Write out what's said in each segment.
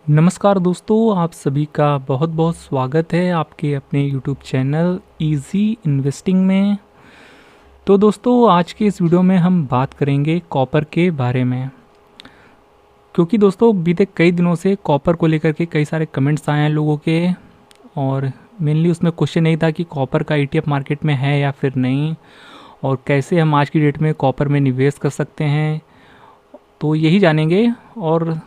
नमस्कार दोस्तों, आप सभी का बहुत बहुत स्वागत है आपके अपने यूट्यूब चैनल इजी इन्वेस्टिंग में। तो दोस्तों, आज के इस वीडियो में हम बात करेंगे कॉपर के बारे में, क्योंकि दोस्तों बीते कई दिनों से कॉपर को लेकर के कई सारे कमेंट्स आए हैं लोगों के। और मेनली उसमें क्वेश्चन नहीं था कि कॉपर का ईटीएफ मार्केट में है या फिर नहीं, और कैसे हम आज की डेट में कॉपर में निवेश कर सकते हैं, तो यही जानेंगे। और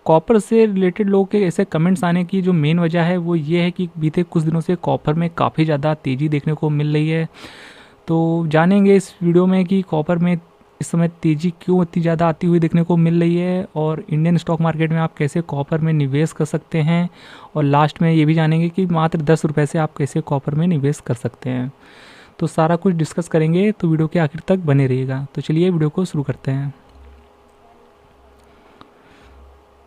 कॉपर से रिलेटेड लोगों के ऐसे कमेंट्स आने की जो मेन वजह है वो ये है कि बीते कुछ दिनों से कॉपर में काफ़ी ज़्यादा तेज़ी देखने को मिल रही है। तो जानेंगे इस वीडियो में कि कॉपर में इस समय तेज़ी क्यों इतनी ज़्यादा आती हुई देखने को मिल रही है, और इंडियन स्टॉक मार्केट में आप कैसे कॉपर में निवेश कर सकते हैं। और लास्ट में ये भी जानेंगे कि मात्र 10 रुपये से आप कैसे कॉपर में निवेश कर सकते हैं। तो सारा कुछ डिस्कस करेंगे, तो वीडियो के आखिर तक बने रहिएगा। तो चलिए वीडियो को शुरू करते हैं।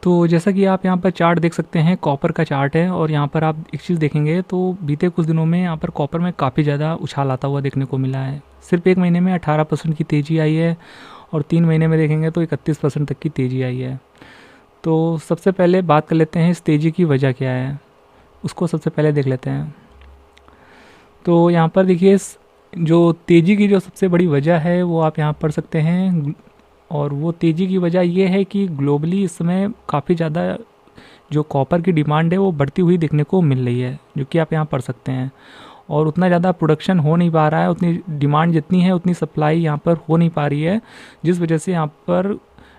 तो जैसा कि आप यहाँ पर चार्ट देख सकते हैं, कॉपर का चार्ट है, और यहाँ पर आप एक चीज़ देखेंगे तो बीते कुछ दिनों में यहाँ पर कॉपर में काफ़ी ज़्यादा उछाल आता हुआ देखने को मिला है। सिर्फ एक महीने में 18% की तेज़ी आई है, और 3 महीने में देखेंगे तो 31% तक की तेज़ी आई है। तो सबसे पहले बात कर लेते हैं इस तेज़ी की वजह क्या है, उसको सबसे पहले देख लेते हैं। तो यहाँ पर देखिए, जो तेज़ी की जो सबसे बड़ी वजह है वो आप यहाँ पढ़ सकते हैं। और वो तेज़ी की वजह ये है कि ग्लोबली इस समय काफ़ी ज़्यादा जो कॉपर की डिमांड है वो बढ़ती हुई देखने को मिल रही है, जो कि आप यहाँ पढ़ सकते हैं। और उतना ज़्यादा प्रोडक्शन हो नहीं पा रहा है, उतनी डिमांड जितनी है उतनी सप्लाई यहाँ पर हो नहीं पा रही है, जिस वजह से यहाँ पर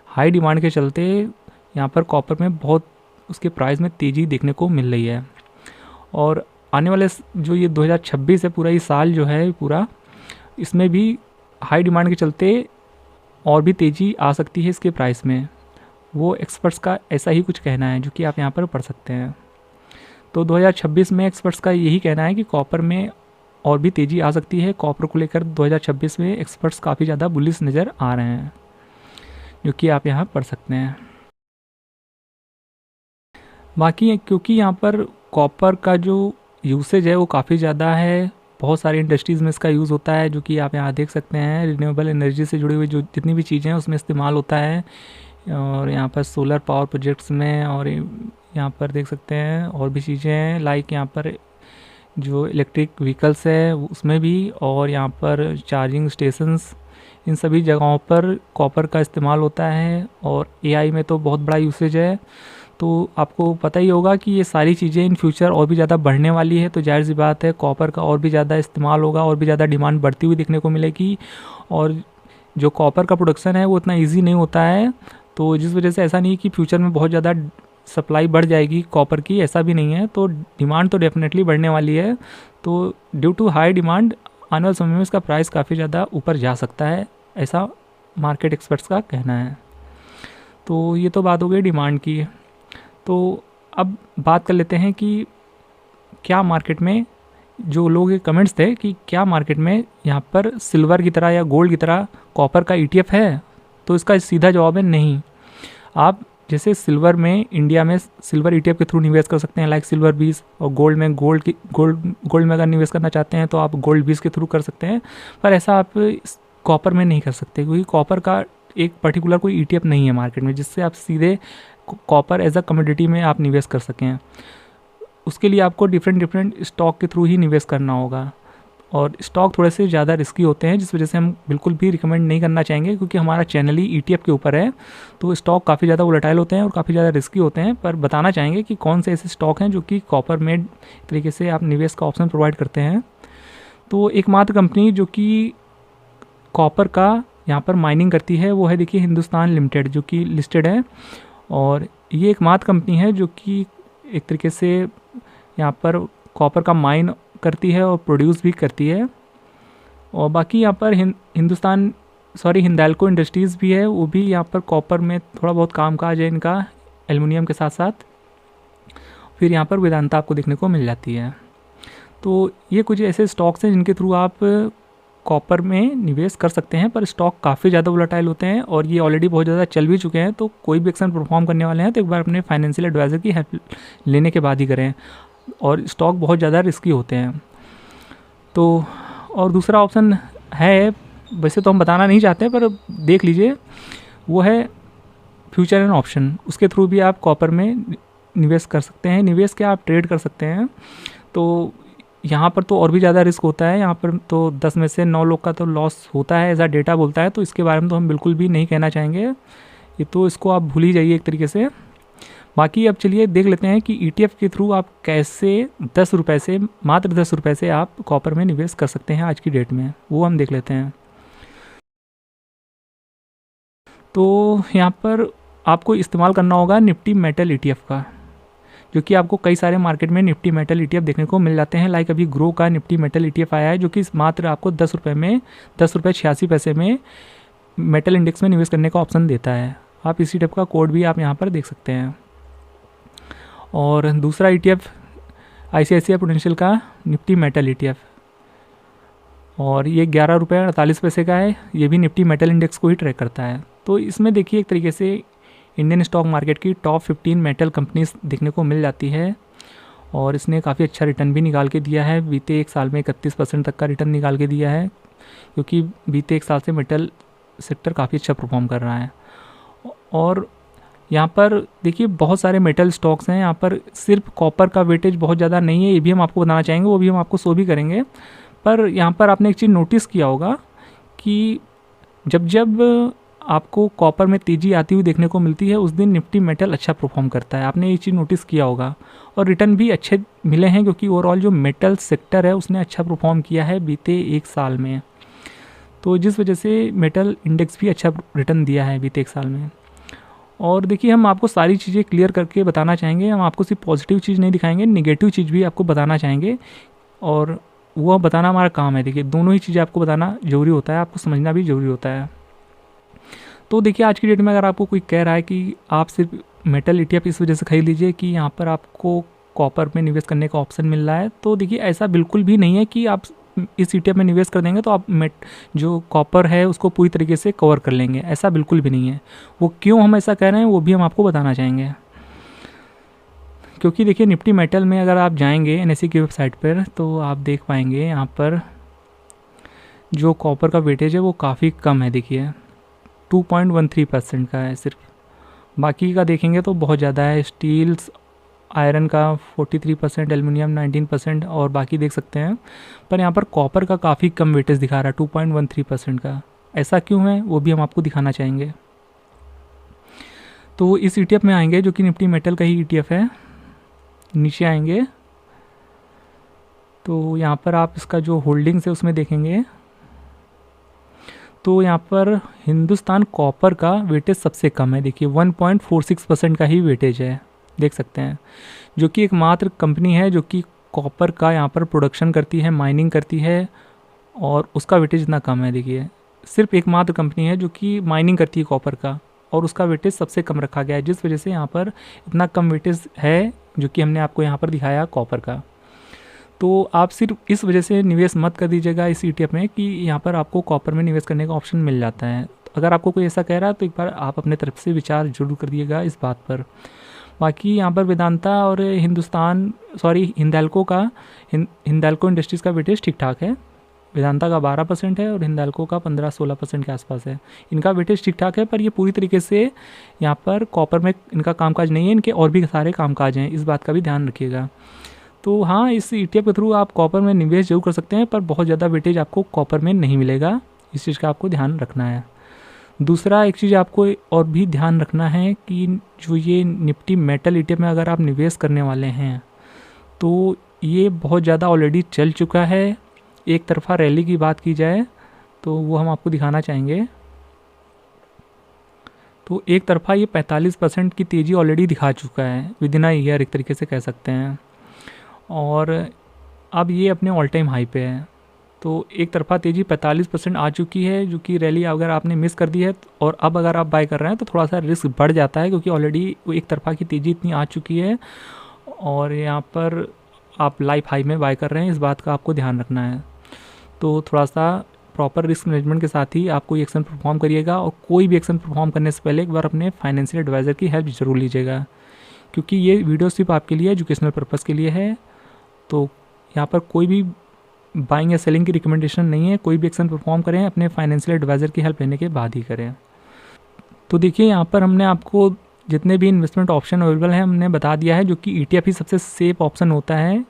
हाई डिमांड के चलते यहाँ पर कॉपर में बहुत उसके प्राइस में तेज़ी देखने को मिल रही है। और आने वाले जो ये 2026 है, पूरा ये साल जो है पूरा, इसमें भी हाई डिमांड के चलते और भी तेज़ी आ सकती है इसके प्राइस में। वो एक्सपर्ट्स का ऐसा ही कुछ कहना है, जो कि आप यहाँ पर पढ़ सकते हैं। तो 2026 में एक्सपर्ट्स का यही कहना है कि कॉपर में और भी तेज़ी आ सकती है। कॉपर को लेकर 2026 में एक्सपर्ट्स काफ़ी ज़्यादा बुलिश नज़र आ रहे हैं, जो कि आप यहाँ पढ़ सकते हैं। बाकी क्योंकि यहाँ पर कॉपर का जो यूसेज है वो काफ़ी ज़्यादा है, बहुत सारी इंडस्ट्रीज़ में इसका यूज़ होता है, जो कि आप यहाँ देख सकते हैं। रिन्यूएबल एनर्जी से जुड़ी हुई जो जितनी भी चीज़ें हैं उसमें इस्तेमाल होता है, और यहाँ पर सोलर पावर प्रोजेक्ट्स में, और यहाँ पर देख सकते हैं और भी चीज़ें हैं, लाइक यहाँ पर जो इलेक्ट्रिक व्हीकल्स है उसमें भी, और यहाँ पर चार्जिंग स्टेशंस, इन सभी जगहों पर कॉपर का इस्तेमाल होता है। और एआई में तो बहुत बड़ा यूसेज है। तो आपको पता ही होगा कि ये सारी चीज़ें इन फ्यूचर और भी ज़्यादा बढ़ने वाली है, तो जाहिर सी बात है कॉपर का और भी ज़्यादा इस्तेमाल होगा, और भी ज़्यादा डिमांड बढ़ती हुई देखने को मिलेगी। और जो कॉपर का प्रोडक्शन है वो इतना ईजी नहीं होता है, तो जिस वजह से ऐसा नहीं कि फ्यूचर में बहुत ज़्यादा सप्लाई बढ़ जाएगी कॉपर की, ऐसा भी नहीं है। तो डिमांड तो डेफिनेटली बढ़ने वाली है। तो ड्यू टू हाई डिमांड आने वाले समय में इसका प्राइस काफ़ी ज़्यादा ऊपर जा सकता है, ऐसा मार्केट एक्सपर्ट्स का कहना है। तो ये तो बात हो गई डिमांड की। तो अब बात कर लेते हैं कि क्या मार्केट में, जो लोगों के कमेंट्स थे कि क्या मार्केट में यहाँ पर सिल्वर की तरह या गोल्ड की तरह कॉपर का ईटीएफ है, तो इसका सीधा जवाब है नहीं। आप जैसे सिल्वर में, इंडिया में सिल्वर ईटीएफ के थ्रू निवेश कर सकते हैं, लाइक सिल्वर 20, और गोल्ड में गोल्ड में अगर निवेश करना चाहते हैं तो आप गोल्ड 20 के थ्रू कर सकते हैं। पर ऐसा आप कॉपर में नहीं कर सकते, क्योंकि कॉपर का एक पर्टिकुलर कोई ईटीएफ नहीं है मार्केट में जिससे आप सीधे कॉपर एज अ कमोडिटी में आप निवेश कर सकें। उसके लिए आपको डिफरेंट स्टॉक के थ्रू ही निवेश करना होगा, और स्टॉक थोड़े से ज़्यादा रिस्की होते हैं, जिस वजह से हम बिल्कुल भी रिकमेंड नहीं करना चाहेंगे, क्योंकि हमारा चैनल ही ईटीएफ के ऊपर है। तो स्टॉक काफ़ी ज़्यादा वोलेटाइल होते हैं और काफ़ी ज़्यादा रिस्की होते हैं, पर बताना चाहेंगे कि कौन से ऐसे स्टॉक हैं जो कि कॉपर में तरीके से आप निवेश का ऑप्शन प्रोवाइड करते हैं। तो एकमात्र कंपनी जो कि कॉपर का यहाँ पर माइनिंग करती है वो है, देखिए, हिंदुस्तान लिमिटेड, जो कि लिस्टेड है। और ये एकमात्र कंपनी है जो कि एक तरीके से यहाँ पर कॉपर का माइन करती है और प्रोड्यूस भी करती है। और बाकी यहाँ पर हिंदाल्को इंडस्ट्रीज़ भी है, वो भी यहाँ पर कॉपर में थोड़ा बहुत काम काज है इनका, एल्युमिनियम के साथ साथ। फिर यहाँ पर वेदांता आपको देखने को मिल जाती है। तो ये कुछ ऐसे स्टॉक्स हैं जिनके थ्रू आप कॉपर में निवेश कर सकते हैं, पर स्टॉक काफ़ी ज़्यादा वोलेटाइल होते हैं, और ये ऑलरेडी बहुत ज़्यादा चल भी चुके हैं। तो कोई भी एक्शन परफॉर्म करने वाले हैं तो एक बार अपने फाइनेंशियल एडवाइज़र की हेल्प लेने के बाद ही करें, और स्टॉक बहुत ज़्यादा रिस्की होते हैं। तो और दूसरा ऑप्शन है, वैसे तो हम बताना नहीं चाहते, पर देख लीजिए, वो है फ्यूचर एंड ऑप्शन। उसके थ्रू भी आप कॉपर में निवेश कर सकते हैं। निवेश क्या, आप ट्रेड कर सकते हैं। तो यहाँ पर तो और भी ज़्यादा रिस्क होता है। यहाँ पर तो 10 में से 9 लोग का तो लॉस होता है, ऐसा डेटा बोलता है। तो इसके बारे में तो हम बिल्कुल भी नहीं कहना चाहेंगे, ये तो इसको आप भूल ही जाइए एक तरीके से। बाकी अब चलिए देख लेते हैं कि ETF के थ्रू आप कैसे 10 रुपये से, मात्र 10 रुपये से आप कॉपर में निवेश कर सकते हैं आज की डेट में, वो हम देख लेते हैं। तो यहाँ पर आपको इस्तेमाल करना होगा निफ्टी मेटल ETF का, जो कि आपको कई सारे मार्केट में निफ्टी मेटल ETF देखने को मिल जाते हैं। लाइक अभी ग्रो का निफ्टी मेटल ETF आया है, जो कि मात्र आपको 10 रुपये में, 10 रुपये 86 पैसे में मेटल इंडेक्स में निवेश करने का ऑप्शन देता है। आप इसी टाइप का कोड भी आप यहाँ पर देख सकते हैं। और दूसरा ETF ICICI प्रूडेंशियल का निफ्टी मेटल ETF, और ये 11 रुपये 48 पैसे का है। ये भी निफ्टी मेटल इंडेक्स को ही ट्रैक करता है। तो इसमें देखिए एक तरीके से इंडियन स्टॉक मार्केट की टॉप 15 मेटल कंपनीज देखने को मिल जाती है, और इसने काफ़ी अच्छा रिटर्न भी निकाल के दिया है। बीते एक साल में 31% तक का रिटर्न निकाल के दिया है, क्योंकि बीते एक साल से मेटल सेक्टर काफ़ी अच्छा परफॉर्म कर रहा है। और यहाँ पर देखिए बहुत सारे मेटल स्टॉक्स हैं। यहाँ पर सिर्फ कॉपर का वेटेज बहुत ज़्यादा नहीं है, ये भी हम आपको बताना चाहेंगे, वो भी हम आपको शो भी करेंगे। पर यहाँ पर आपने एक चीज़ नोटिस किया होगा कि जब जब आपको कॉपर में तेज़ी आती हुई देखने को मिलती है, उस दिन निफ्टी मेटल अच्छा परफॉर्म करता है। आपने ये चीज़ नोटिस किया होगा, और रिटर्न भी अच्छे मिले हैं, क्योंकि ओवरऑल जो मेटल सेक्टर है उसने अच्छा परफॉर्म किया है बीते एक साल में। तो जिस वजह से मेटल इंडेक्स भी अच्छा रिटर्न दिया है बीते एक साल में। और देखिए हम आपको सारी चीज़ें क्लियर करके बताना चाहेंगे। हम आपको सिर्फ पॉजिटिव चीज़ नहीं दिखाएंगे, निगेटिव चीज़ भी आपको बताना चाहेंगे, और वो बताना हमारा काम है। देखिए दोनों ही चीज़ें आपको बताना ज़रूरी होता है, आपको समझना भी ज़रूरी होता है। तो देखिए आज की डेट में अगर आपको कोई कह रहा है कि आप सिर्फ मेटल ETF इस वजह से खरीद लीजिए कि यहाँ पर आपको कॉपर में निवेश करने का ऑप्शन मिल रहा है, तो देखिए ऐसा बिल्कुल भी नहीं है कि आप इस ETF में निवेश कर देंगे तो आप जो कॉपर है उसको पूरी तरीके से कवर कर लेंगे, ऐसा बिल्कुल भी नहीं है। वो क्यों हम ऐसा कह रहे हैं वो भी हम आपको बताना चाहेंगे। क्योंकि देखिए निफ्टी मेटल में अगर आप जाएंगे NSE की वेबसाइट पर, तो आप देख पाएंगे यहाँ पर जो कॉपर का वेटेज है वो काफ़ी कम है। देखिए 2.13% का है सिर्फ। बाकी का देखेंगे तो बहुत ज़्यादा है। स्टील्स, आयरन का 43%, एल्युमिनियम 19%, और बाकी देख सकते हैं। पर यहाँ पर कॉपर का काफ़ी कम वेटेज दिखा रहा है, 2.13% का। ऐसा क्यों है वो भी हम आपको दिखाना चाहेंगे। तो इस ETF में आएंगे, जो कि निफ्टी मेटल का ही ETF है। नीचे आएंगे तो यहाँ पर आप इसका जो होल्डिंग्स है उसमें देखेंगे, तो यहाँ पर हिंदुस्तान कॉपर का वेटेज सबसे कम है। देखिए 1.46% का ही वेटेज है, देख सकते हैं। जो कि एकमात्र कंपनी है जो कि कॉपर का यहाँ पर प्रोडक्शन करती है, माइनिंग करती है, और उसका वेटेज इतना कम है। देखिए सिर्फ एकमात्र कंपनी है जो कि माइनिंग करती है कॉपर का, और उसका वेटेज सबसे कम रखा गया है, जिस वजह से यहाँ पर इतना कम वेटेज है, जो कि हमने आपको यहाँ पर दिखाया कॉपर का। तो आप सिर्फ इस वजह से निवेश मत कर दीजिएगा इस ETF में कि यहाँ पर आपको कॉपर में निवेश करने का ऑप्शन मिल जाता है। अगर आपको कोई ऐसा कह रहा है तो एक बार आप अपने तरफ से विचार जरूर कर दिएगा इस बात पर। बाकी यहाँ पर वेदांता और हिंदाल्को का हिंदाल्को इंडस्ट्रीज़ का वेटेज ठीक ठाक है। वेदांता का 12% है और हिंदाल्को का 15-16% के आसपास है। इनका वेटेज ठीक ठाक है, पर ये पूरी तरीके से यहाँ पर कॉपर में इनका कामकाज नहीं है। इनके और भी सारे कामकाज हैं, इस बात का भी ध्यान रखिएगा। तो हाँ, इस ETF के थ्रू आप कॉपर में निवेश जरूर कर सकते हैं, पर बहुत ज़्यादा वेटेज आपको कॉपर में नहीं मिलेगा। इस चीज़ का आपको ध्यान रखना है। दूसरा एक चीज़ आपको और भी ध्यान रखना है कि जो ये निफ्टी मेटल ETF में अगर आप निवेश करने वाले हैं तो ये बहुत ज़्यादा ऑलरेडी चल चुका है। एक तरफा रैली की बात की जाए तो वो हम आपको दिखाना चाहेंगे। तो एक तरफा ये 45% की तेज़ी ऑलरेडी दिखा चुका है विद इन अ ईयर, एक तरीके से कह सकते हैं। और अब ये अपने ऑल टाइम हाई पे है। तो एक तरफा तेज़ी 45% आ चुकी है, जो कि रैली अगर आपने मिस कर दी है और अब अगर आप बाय कर रहे हैं तो थोड़ा सा रिस्क बढ़ जाता है, क्योंकि ऑलरेडी एक तरफा की तेज़ी इतनी आ चुकी है और यहाँ पर आप लाइफ हाई में बाय कर रहे हैं। इस बात का आपको ध्यान रखना है। तो थोड़ा सा प्रॉपर रिस्क मैनेजमेंट के साथ ही आपको एक्शन परफॉर्म करिएगा, और कोई भी एक्शन परफॉर्म करने से पहले एक बार अपने फाइनेंशियल एडवाइज़र की हेल्प ज़रूर लीजिएगा, क्योंकि ये वीडियो सिर्फ आपके लिए एजुकेशनल पर्पज़ के लिए है। तो यहाँ पर कोई भी बाइंग या सेलिंग की रिकमेंडेशन नहीं है। कोई भी एक्शन परफॉर्म करें अपने फाइनेंशियल एडवाइज़र की हेल्प लेने के बाद ही करें। तो देखिए यहाँ पर हमने आपको जितने भी इन्वेस्टमेंट ऑप्शन अवेलेबल हैं हमने बता दिया है, जो कि ETF ही सबसे सेफ ऑप्शन होता है।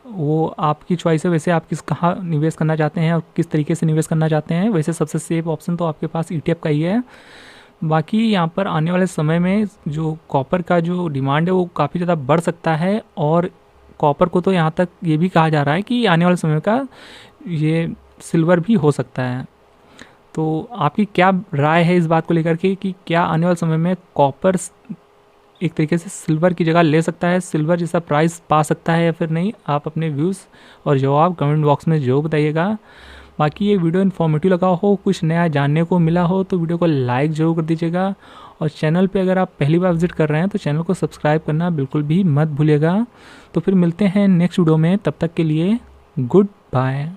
वो आपकी चॉइस है, वैसे आप कहाँ निवेश करना चाहते हैं और किस तरीके से निवेश करना चाहते हैं। वैसे सबसे सेफ ऑप्शन तो आपके पास ETF का ही है। बाकी यहाँ पर आने वाले समय में जो कॉपर का जो डिमांड है वो काफ़ी ज़्यादा बढ़ सकता है, और कॉपर को तो यहाँ तक ये भी कहा जा रहा है कि आने वाले समय का ये सिल्वर भी हो सकता है। तो आपकी क्या राय है इस बात को लेकर के कि क्या आने वाले समय में कॉपर एक तरीके से सिल्वर की जगह ले सकता है, सिल्वर जैसा प्राइस पा सकता है या फिर नहीं? आप अपने व्यूज़ और जवाब कमेंट बॉक्स में जरूर बताइएगा। बाकी ये वीडियो इन्फॉर्मेटिव लगा हो, कुछ नया जानने को मिला हो तो वीडियो को लाइक ज़रूर कर दीजिएगा, और चैनल पे अगर आप पहली बार विजिट कर रहे हैं तो चैनल को सब्सक्राइब करना बिल्कुल भी मत भूलिएगा। तो फिर मिलते हैं नेक्स्ट वीडियो में, तब तक के लिए गुड बाय।